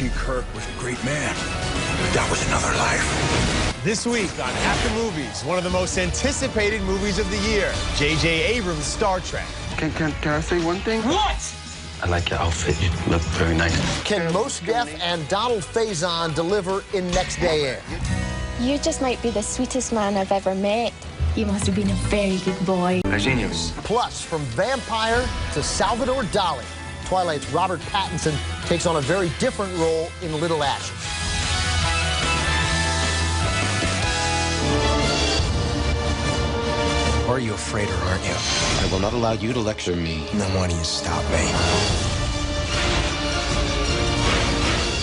T. Kirk was a great man, but that was another life. This week on After Movies, one of the most anticipated movies of the year, J.J. Abrams' Star Trek. Can I say one thing? What? I like your outfit. You look very nice. Can Mos Def and Donald Faison deliver in Next Day Air? You just might be the sweetest man I've ever met. You must have been a very good boy. Genius. Plus, from vampire to Salvador Dali, Twilight's Robert Pattinson takes on a very different role in Little Ashes. Are you afraid or aren't you? I will not allow you to lecture me. Then why don't you stop me?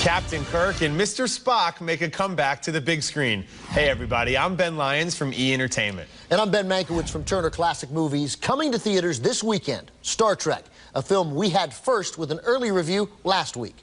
Captain Kirk and Mr. Spock make a comeback to the big screen. Hey, everybody, I'm Ben Lyons from E! Entertainment. And I'm Ben Mankiewicz from Turner Classic Movies. Coming to theaters this weekend, Star Trek, a film we had first with an early review last week.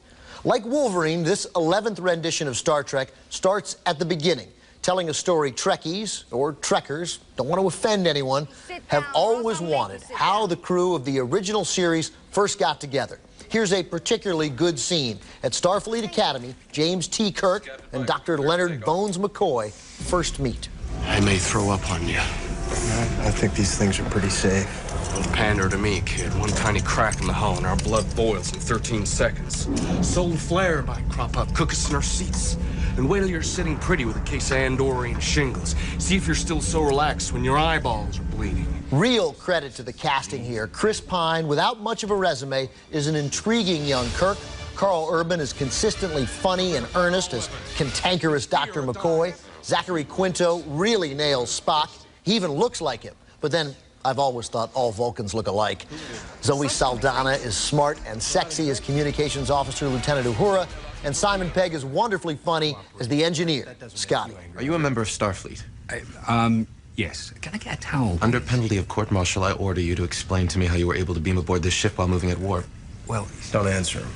Like Wolverine, this 11th rendition of Star Trek starts at the beginning, telling a story Trekkies, or Trekkers, don't want to offend anyone, have always wanted, how the crew of the original series first got together. Here's a particularly good scene. At Starfleet Academy, James T. Kirk and Dr. Leonard Bones McCoy first meet. I may throw up on you. I think these things are pretty safe. Don't pander to me, kid. One tiny crack in the hull and our blood boils in 13 seconds. Solar flare might crop up, cook us in our seats. And wait till you're sitting pretty with a case of Andorian shingles. See if you're still so relaxed when your eyeballs are bleeding. Real credit to the casting here. Chris Pine, without much of a resume, is an intriguing young Kirk. Carl Urban is consistently funny and earnest as cantankerous Dr. McCoy. Zachary Quinto really nails Spock. He even looks like him. But then, I've always thought all Vulcans look alike. Zoe Saldana is smart and sexy as Communications Officer Lieutenant Uhura. And Simon Pegg is wonderfully funny as the engineer, Scotty. Are you a member of Starfleet? Yes. Can I get a towel? Under penalty of court-martial, I order you to explain to me how you were able to beam aboard this ship while moving at warp. Well, Don't answer him.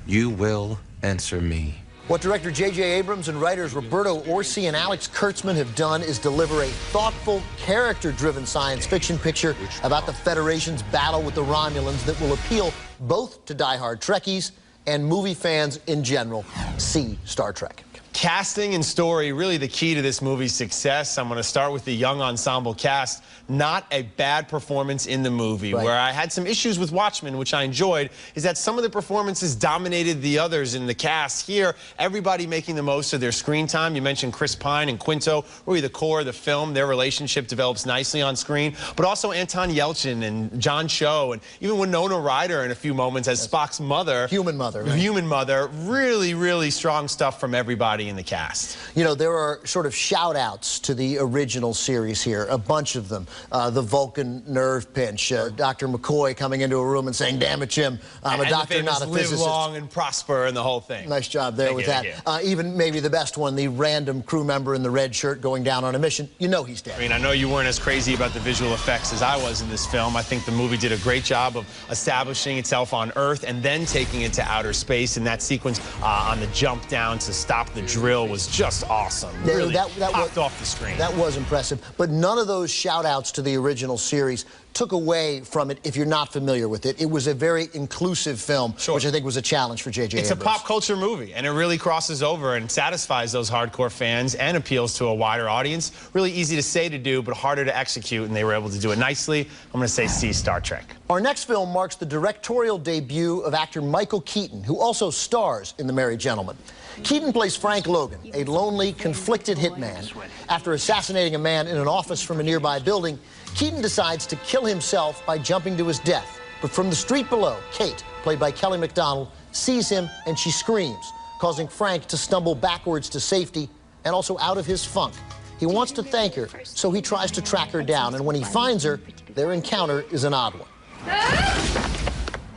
You will answer me. What director J.J. Abrams and writers Roberto Orci and Alex Kurtzman have done is deliver a thoughtful, character-driven science fiction picture about the Federation's battle with the Romulans that will appeal both to diehard Trekkies and movie fans in general. See Star Trek. Casting and story, really the key to this movie's success. I'm going to start with the young ensemble cast. Not a bad performance in the movie. Right. Where I had some issues with Watchmen, which I enjoyed, is that some of the performances dominated the others in the cast. Here, everybody making the most of their screen time. You mentioned Chris Pine and Quinto, really the core of the film. Their relationship develops nicely on screen. But also Anton Yelchin and John Cho, and even Winona Ryder in a few moments as Spock's mother. Human mother. Right? Human mother. Really, really strong stuff from everybody in the cast. You know, there are sort of shout-outs to the original series here, a bunch of them. The Vulcan nerve pinch, Dr. McCoy coming into a room and saying, "Damn it, Jim, I'm a doctor, not a physicist." Live long and prosper and the whole thing. Nice job there with that. Even maybe the best one, the random crew member in the red shirt going down on a mission. You know he's dead. I mean, I know you weren't as crazy about the visual effects as I was in this film. I think the movie did a great job of establishing itself on Earth and then taking it to outer space. And that sequence on the jump down to stop the drill was just awesome. Really popped off the screen. That was impressive. But none of those shout-outs to the original series took away from it if you're not familiar with it. It was a very inclusive film, which I think was a challenge for J.J. It's Abrams. a pop culture movie, and it really crosses over and satisfies those hardcore fans and appeals to a wider audience. Really easy to say to do, but harder to execute, and they were able to do it nicely. I'm going to say see Star Trek. Our next film marks the directorial debut of actor Michael Keaton, who also stars in The Merry Gentleman. Keaton plays Frank Logan, a lonely, conflicted hitman. After assassinating a man in an office from a nearby building, Keaton decides to kill himself by jumping to his death. But from the street below, Kate, played by Kelly MacDonald, sees him and she screams, causing Frank to stumble backwards to safety and also out of his funk. He wants to thank her, so he tries to track her down, and when he finds her, their encounter is an odd one.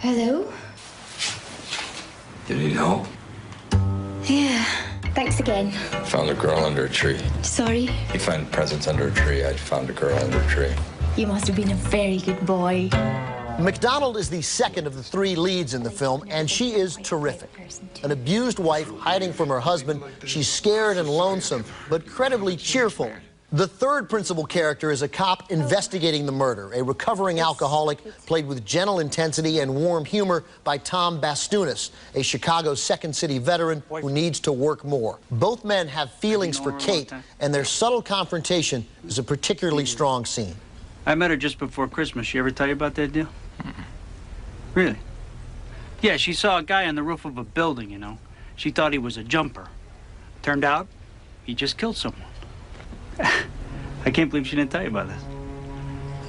Hello? You need help? Yeah. Thanks again. Found a girl under a tree. Sorry? You find presents under a tree. I found a girl under a tree. You must have been a very good boy. MacDonald is the second of the three leads in the film, and she is terrific. An abused wife hiding from her husband, she's scared and lonesome, but credibly cheerful. The third principal character is a cop investigating the murder, a recovering alcoholic played with gentle intensity and warm humor by Tom Bastunis, a Chicago Second City veteran who needs to work more. Both men have feelings for Kate, and their subtle confrontation is a particularly strong scene. I met her just before Christmas. She ever tell you about that deal? Really? Yeah, she saw a guy on the roof of a building, you know. She thought he was a jumper. Turned out, he just killed someone. I can't believe she didn't tell you about this.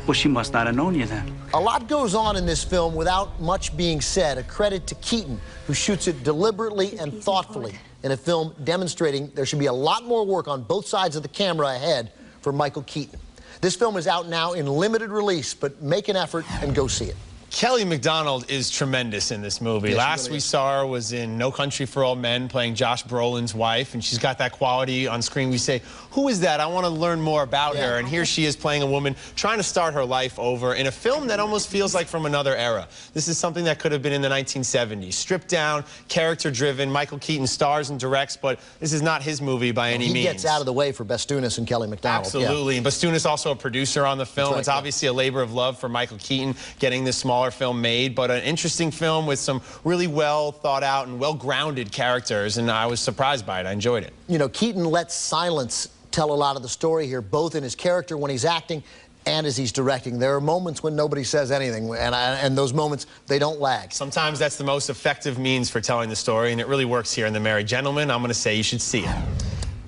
Well, she must not have known you then. A lot goes on in this film without much being said. A credit to Keaton, who shoots it deliberately and thoughtfully in a film demonstrating there should be a lot more work on both sides of the camera ahead for Michael Keaton. This film is out now in limited release, but make an effort and go see it. Kelly MacDonald is tremendous in this movie. Yes, Last really we is. saw her was in No Country for Old Men, playing Josh Brolin's wife, and she's got that quality on screen. We say, who is that? I want to learn more about her. And here she is playing a woman trying to start her life over in a film that almost feels like from another era. This is something that could have been in the 1970s. Stripped down, character-driven. Michael Keaton stars and directs, but this is not his movie by any means. He gets out of the way for Bastunis and Kelly MacDonald. Absolutely. And Bastunis also a producer on the film. Right, it's obviously a labor of love for Michael Keaton getting this smaller film made, but an interesting film with some really well thought out and well grounded characters, and I was surprised by it. I enjoyed it. You know, Keaton lets silence tell a lot of the story here, both in his character when he's acting and as he's directing. There are moments when nobody says anything, and those moments, they don't lag. Sometimes that's the most effective means for telling the story, and it really works here in The Merry Gentleman. I'm going to say you should see it.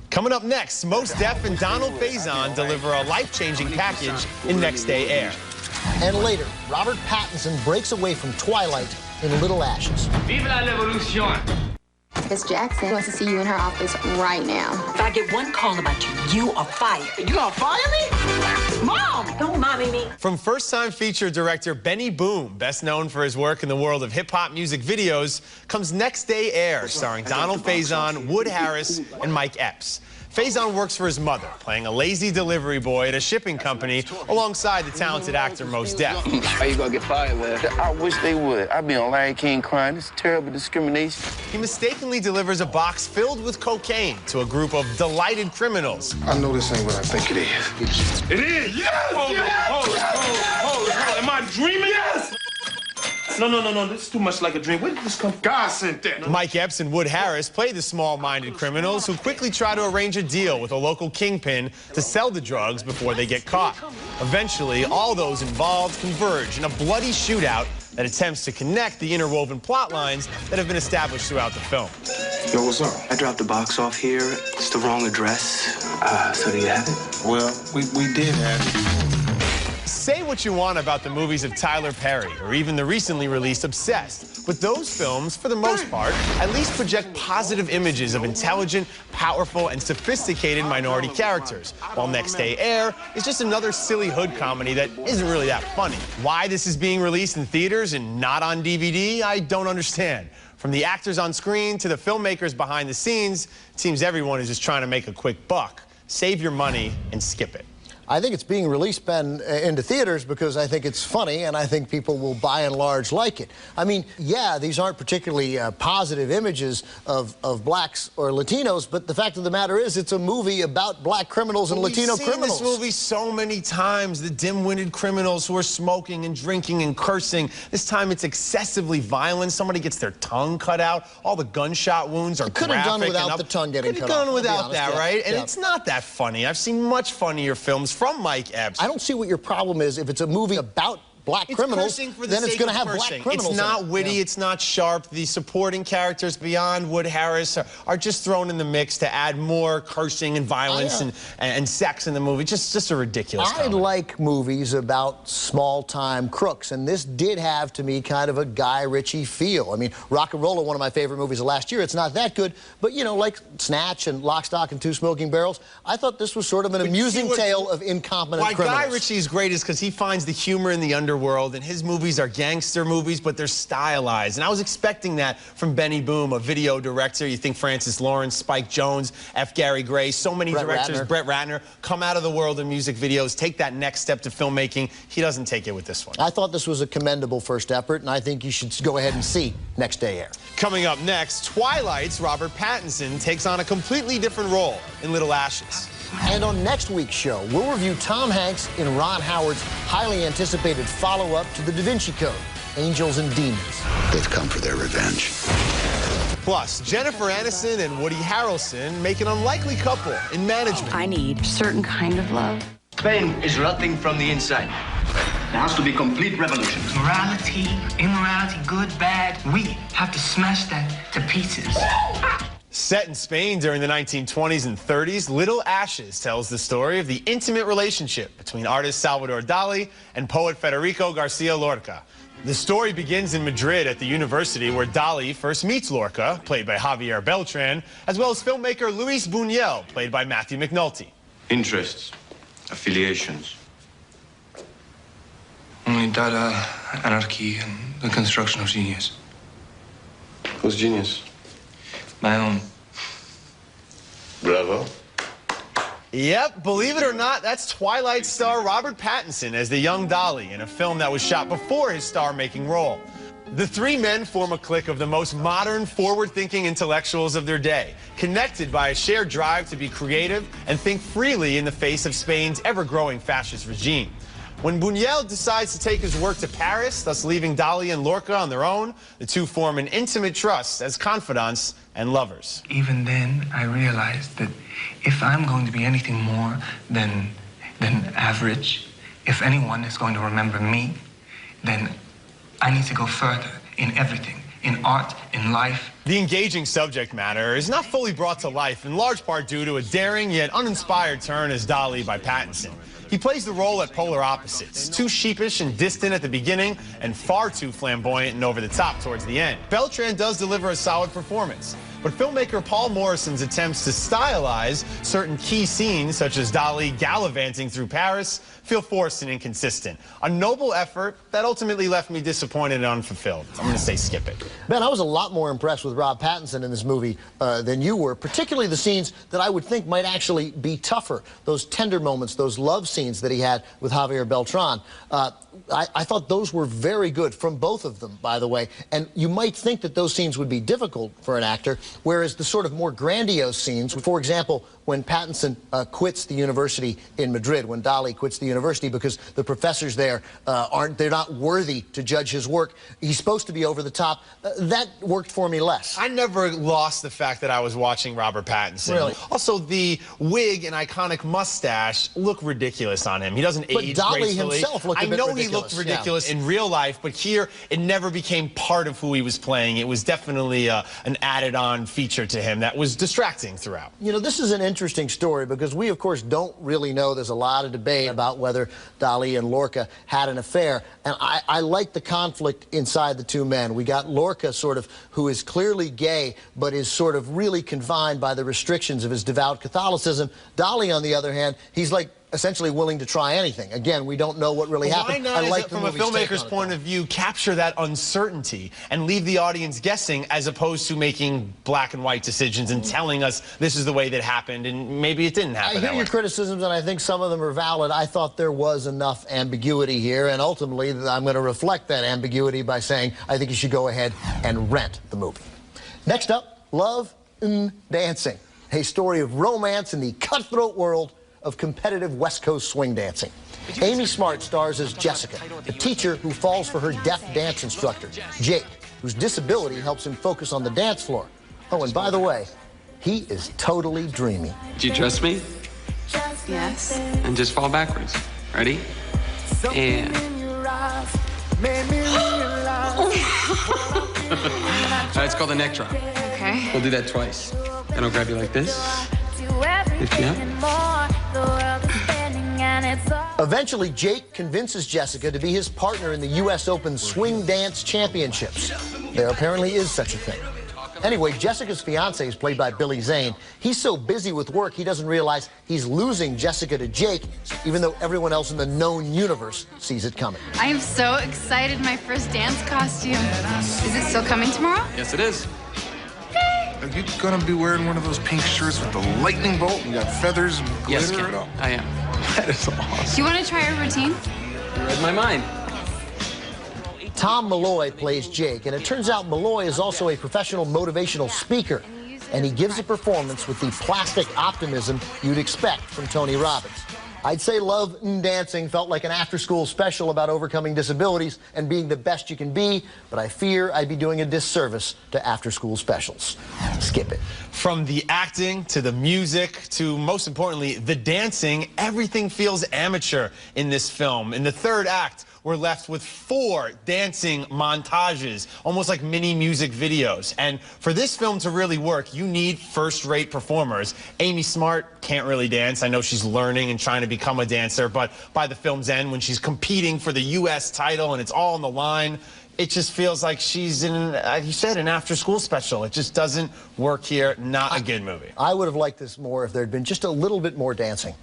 Coming up next, Mos Def and Donald Faison deliver a life-changing package in Next Day Air. And later, Robert Pattinson breaks away from Twilight in Little Ashes. Vive la revolution! Miss Jackson wants to see you in her office right now. If I get one call about you, you are fired. You gonna fire me? Mom! Don't mommy me. From first-time feature director Benny Boom, best known for his work in the world of hip-hop music videos, comes Next Day Air, starring Donald Faison, Wood Harris, and Mike Epps. Faison works for his mother, playing a lazy delivery boy at a shipping company alongside the talented actor Mos Def. How you gonna get fired, man? I wish they would. I'd be on Lion King crying. This is terrible discrimination. He mistakenly delivers a box filled with cocaine to a group of delighted criminals. I know this ain't what I think it is. It is! Yes! Hold it. Am I dreaming? Yes! No. This is too much like a dream. Where did this come from? God sent that. Mike Epps and Wood Harris play the small-minded criminals who quickly try to arrange a deal with a local kingpin to sell the drugs before they get caught. Eventually, all those involved converge in a bloody shootout that attempts to connect the interwoven plot lines that have been established throughout the film. Yo, what's up? I dropped the box off here. It's the wrong address. So do you have it? Well, we did have it. Say what you want about the movies of Tyler Perry or even the recently released Obsessed, but those films, for the most part, at least project positive images of intelligent, powerful, and sophisticated minority characters, while Next Day Air is just another silly hood comedy that isn't really that funny. Why this is being released in theaters and not on DVD, I don't understand. From the actors on screen to the filmmakers behind the scenes, it seems everyone is just trying to make a quick buck. Save your money and skip it. I think it's being released, Ben, into theaters because I think it's funny and I think people will by and large like it. I mean, yeah, these aren't particularly positive images of blacks or Latinos, but the fact of the matter is it's a movie about black criminals and Latino criminals. We've seen this movie so many times, the dim-witted criminals who are smoking and drinking and cursing. This time it's excessively violent. Somebody gets their tongue cut out. All the gunshot wounds are graphic. Could have done without the tongue getting cut out. Could have done without that, right? And yeah. it's not that funny. I've seen much funnier films from Mike Epps. I don't see what your problem is if it's a movie about black criminals, then it's going to have black criminals. It's not witty, it's not sharp. The supporting characters beyond Wood Harris are just thrown in the mix to add more cursing and violence and sex in the movie. Just a ridiculous I like movies about small-time crooks, and this did have, to me, kind of a Guy Ritchie feel. I mean, Rock'n'Rolla, one of my favorite movies of last year, it's not that good, but, you know, like Snatch and Lock, Stock, and Two Smoking Barrels, I thought this was sort of an amusing tale of incompetent criminals. Why Guy Ritchie is great is because he finds the humor in the underworld, and his movies are gangster movies, but they're stylized. And I was expecting that from Benny Boom, a video director. You think Francis Lawrence, Spike Jonze, F. Gary Gray, so many directors, Brett Ratner, come out of the world of music videos, take that next step to filmmaking. He doesn't take it with this one. I thought this was a commendable first effort, and I think you should go ahead and see Next Day Air. Coming up next, Twilight's Robert Pattinson takes on a completely different role in Little Ashes. And on next week's show, we'll review Tom Hanks in Ron Howard's highly anticipated follow-up to the Da Vinci Code, Angels and Demons. They've come for their revenge. Plus, Jennifer Aniston and Woody Harrelson make an unlikely couple in management. I need a certain kind of love. Spain is rotting from the inside. There has to be complete revolution. Morality, immorality, good, bad. We have to smash that to pieces. Set in Spain during the 1920s and 30s, Little Ashes tells the story of the intimate relationship between artist Salvador Dali and poet Federico Garcia Lorca. The story begins in Madrid at the university where Dali first meets Lorca, played by Javier Beltran, as well as filmmaker Luis Buñuel, played by Matthew McNulty. Interests, affiliations. Only data, anarchy, and the construction of genius. Who's genius? My own. Bravo. Yep, believe it or not, that's Twilight star Robert Pattinson as the young Dali in a film that was shot before his star-making role. The three men form a clique of the most modern, forward-thinking intellectuals of their day, connected by a shared drive to be creative and think freely in the face of Spain's ever-growing fascist regime. When Buñuel decides to take his work to Paris, thus leaving Dali and Lorca on their own, the two form an intimate trust as confidants and lovers. Even then, I realized that if I'm going to be anything more than average, if anyone is going to remember me, then I need to go further in everything, in art, in life. The engaging subject matter is not fully brought to life, in large part due to a daring yet uninspired turn as Dali by Pattinson. He plays the role at polar opposites, too sheepish and distant at the beginning, and far too flamboyant and over the top towards the end. Beltran does deliver a solid performance, but filmmaker Paul Morrison's attempts to stylize certain key scenes, such as Dali gallivanting through Paris, feel forced and inconsistent. A noble effort that ultimately left me disappointed and unfulfilled. I'm going to say skip it. Ben, I was a lot more impressed with Rob Pattinson in this movie than you were, particularly the scenes that I would think might actually be tougher. Those tender moments, those love scenes that he had with Javier Beltran. I thought those were very good from both of them, by the way. And you might think that those scenes would be difficult for an actor, whereas the sort of more grandiose scenes, for example, when Pattinson quits the university in Madrid, when Dali quits the university because the professors there they're not worthy to judge his work. He's supposed to be over the top. That worked for me less. I never lost the fact that I was watching Robert Pattinson. Really? Also, the wig and iconic mustache look ridiculous on him. He doesn't age Dali gracefully. himself looked a bit I know ridiculous, he looked ridiculous yeah. in real life, but here it never became part of who he was playing. It was definitely an added-on feature to him that was distracting throughout. You know, this is an interesting story because we, of course, don't really know. There's a lot of debate about whether Dali and Lorca had an affair. And I like the conflict inside the two men. We got Lorca, sort of, who is clearly gay, but is sort of really confined by the restrictions of his devout Catholicism. Dali, on the other hand, he's like essentially willing to try anything. Again, we don't know what really happened. Why not, I like from a filmmaker's point of view, capture that uncertainty and leave the audience guessing as opposed to making black and white decisions and telling us this is the way that happened and maybe it didn't happen I hear your criticisms, and I think some of them are valid. I thought there was enough ambiguity here, and ultimately I'm going to reflect that ambiguity by saying I think you should go ahead and rent the movie. Next up, Love and Dancing, a story of romance in the cutthroat world of competitive West Coast swing dancing. Amy Smart stars as Jessica, a teacher who falls for her deaf dance instructor, Jake, whose disability helps him focus on the dance floor. Oh, and by the way, he is totally dreamy. Do you trust me? Yes. And just fall backwards. Ready? And... It's called a neck drop. Okay. We'll do that twice. And I'll grab you like this. Lift you up. Eventually, Jake convinces Jessica to be his partner in the U.S. Open Swing Dance Championships. There apparently is such a thing. Anyway, Jessica's fiancé is played by Billy Zane. He's so busy with work, he doesn't realize he's losing Jessica to Jake, even though everyone else in the known universe sees it coming. I am so excited, my first dance costume. Is it still coming tomorrow? Yes, it is. Are you gonna be wearing one of those pink shirts with the lightning bolt and got feathers and glitter? Yes, at all? I am. That is awesome. Do you want to try our routine? You read my mind. Tom Malloy plays Jake, and it turns out Malloy is also a professional motivational speaker. and he gives a performance with the plastic optimism you'd expect from Tony Robbins. I'd say Love and Dancing felt like an after-school special about overcoming disabilities and being the best you can be, but I fear I'd be doing a disservice to after-school specials. Skip it. From the acting to the music to, most importantly, the dancing, everything feels amateur in this film. In the third act, we're left with 4 dancing montages, almost like mini music videos. And for this film to really work, you need first-rate performers. Amy Smart can't really dance. I know she's learning and trying to become a dancer, but by the film's end, when she's competing for the U.S. title and it's all on the line, it just feels like she's in, like you said, an after-school special. It just doesn't work here. Not a good movie. I would have liked this more if there had been just a little bit more dancing.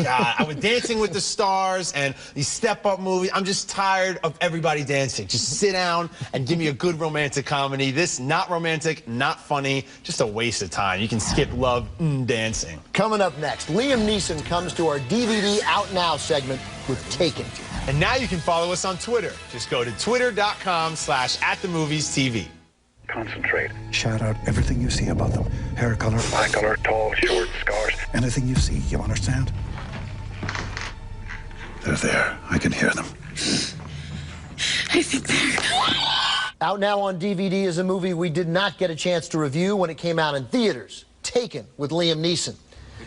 God, I was Dancing with the Stars and these step-up movies. I'm just tired of everybody dancing. Just sit down and give me a good romantic comedy. This, not romantic, not funny, just a waste of time. You can skip Love and Dancing. Coming up next, Liam Neeson comes to our DVD Out Now segment with Taken. And now you can follow us on Twitter. Just go to twitter.com/@themoviestv. Concentrate. Shout out everything you see about them. Hair color, eye color, tall, short, scars. Anything you see, you understand? They're there. I can hear them. I think they're... Out now on DVD is a movie we did not get a chance to review when it came out in theaters. Taken with Liam Neeson.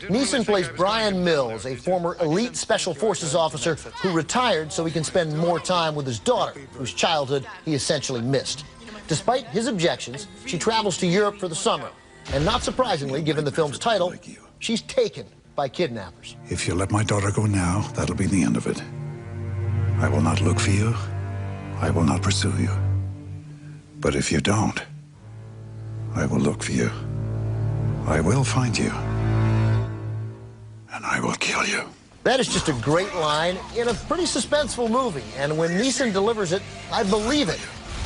Neeson plays Brian Mills, a former elite special forces officer who retired so he can spend more time with his daughter, whose childhood he essentially missed. Despite his objections, she travels to Europe for the summer. And not surprisingly, given the film's title, she's taken by kidnappers. If you let my daughter go now, that'll be the end of it. I will not look for you. I will not pursue you. But if you don't, I will look for you. I will find you. And I will kill you. That is just a great line in a pretty suspenseful movie. And when Neeson delivers it, I believe it.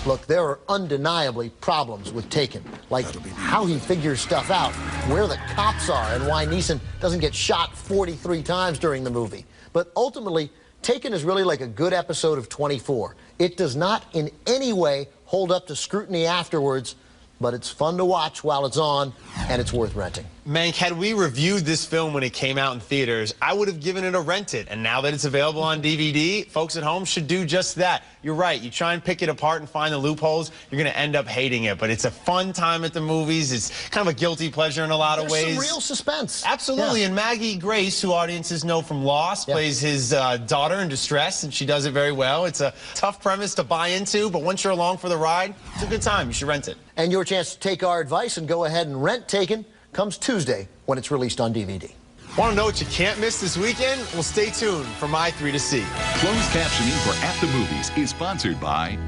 Look, there are undeniably problems with Taken, like how he figures stuff out, where the cops are, and why Neeson doesn't get shot 43 times during the movie. But ultimately, Taken is really like a good episode of 24. It does not in any way hold up to scrutiny afterwards, but it's fun to watch while it's on, and it's worth renting. Mank, had we reviewed this film when it came out in theaters, I would have given it a rent it. And now that it's available on DVD, folks at home should do just that. You're right. You try and pick it apart and find the loopholes, you're going to end up hating it. But it's a fun time at the movies. It's kind of a guilty pleasure in a lot of ways. There's some real suspense. Absolutely. Yeah. And Maggie Grace, who audiences know from Lost, plays his daughter in distress, and she does it very well. It's a tough premise to buy into, but once you're along for the ride, it's a good time. You should rent it. And your chance to take our advice and go ahead and rent Taken comes Tuesday when it's released on DVD. Want to know what you can't miss this weekend? Well, stay tuned for My 3 to See. Closed captioning for At the Movies is sponsored by...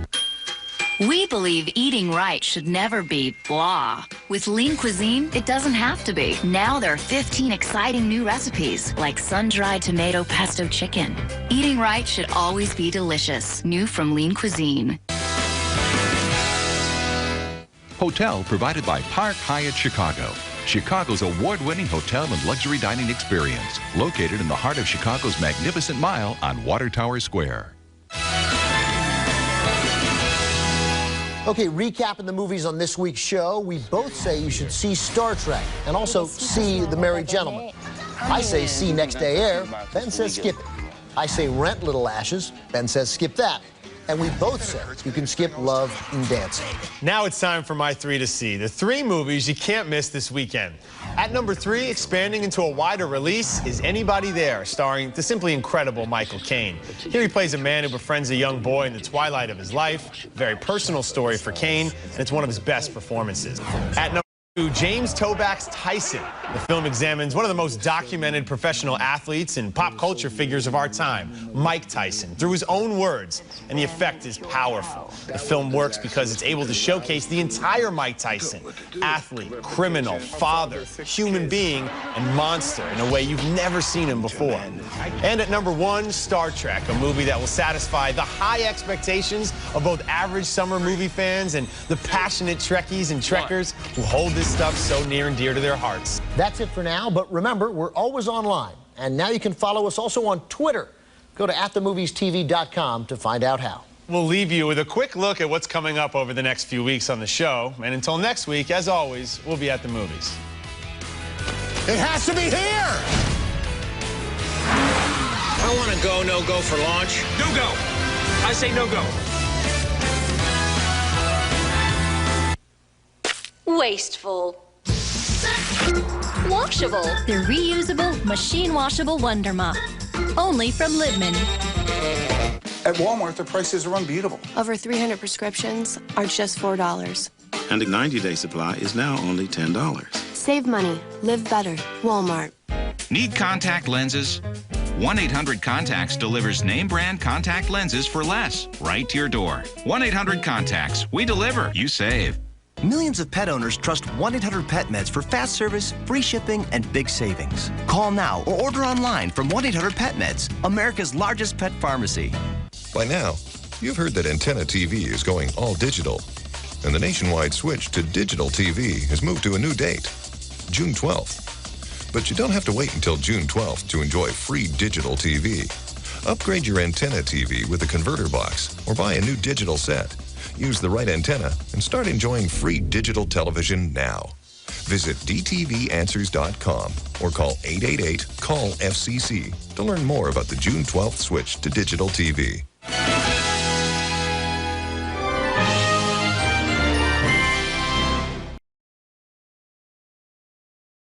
We believe eating right should never be blah. With Lean Cuisine, it doesn't have to be. Now there are 15 exciting new recipes, like sun-dried tomato pesto chicken. Eating right should always be delicious. New from Lean Cuisine. Hotel provided by Park Hyatt Chicago. Chicago's award-winning hotel and luxury dining experience, located in the heart of Chicago's Magnificent Mile on Water Tower Square. Okay, recapping the movies on this week's show, we both say you should see Star Trek and also see The Merry Gentleman. I say see Next Day Air. Ben says skip it. I say rent Little Ashes. Ben says skip that. And we both say you can skip Love and Dancing. Now it's time for My 3 to See, the 3 movies you can't miss this weekend. At number 3, expanding into a wider release, is Anybody There, starring the simply incredible Michael Caine. Here he plays a man who befriends a young boy in the twilight of his life. A very personal story for Caine, and it's one of his best performances. At number 2, James Toback's Tyson. The film examines one of the most documented professional athletes and pop culture figures of our time, Mike Tyson, through his own words, and the effect is powerful. The film works because it's able to showcase the entire Mike Tyson, athlete, criminal, father, human being, and monster in a way you've never seen him before. And at number 1, Star Trek, a movie that will satisfy the high expectations of both average summer movie fans and the passionate Trekkies and Trekkers who hold this stuff so near and dear to their hearts. That's it for now, but remember, we're always online. And now you can follow us also on Twitter. Go to atthemoviestv.com to find out how. We'll leave you with a quick look at what's coming up over the next few weeks on the show. And until next week, as always, we'll be at the movies. It has to be here! I want to go, no go for launch. No go. I say no go. Wasteful. Washable. The reusable, machine washable Wonder Mop. Only from Lidman. At Walmart, the prices are unbeatable. Over 300 prescriptions are just $4. And a 90-day supply is now only $10. Save money. Live better. Walmart. Need contact lenses? 1-800-CONTACTS delivers name-brand contact lenses for less, right to your door. 1-800-CONTACTS. We deliver. You save. Millions of pet owners trust 1-800-PET-MEDS for fast service, free shipping, and big savings. Call now or order online from 1-800-PET-MEDS, America's largest pet pharmacy. By now, you've heard that Antenna TV is going all digital, and the nationwide switch to digital TV has moved to a new date, June 12th. But you don't have to wait until June 12th to enjoy free digital TV. Upgrade your Antenna TV with a converter box or buy a new digital set. Use the right antenna and start enjoying free digital television now. Visit dtvanswers.com or call 888-CALL-FCC to learn more about the June 12th switch to digital TV.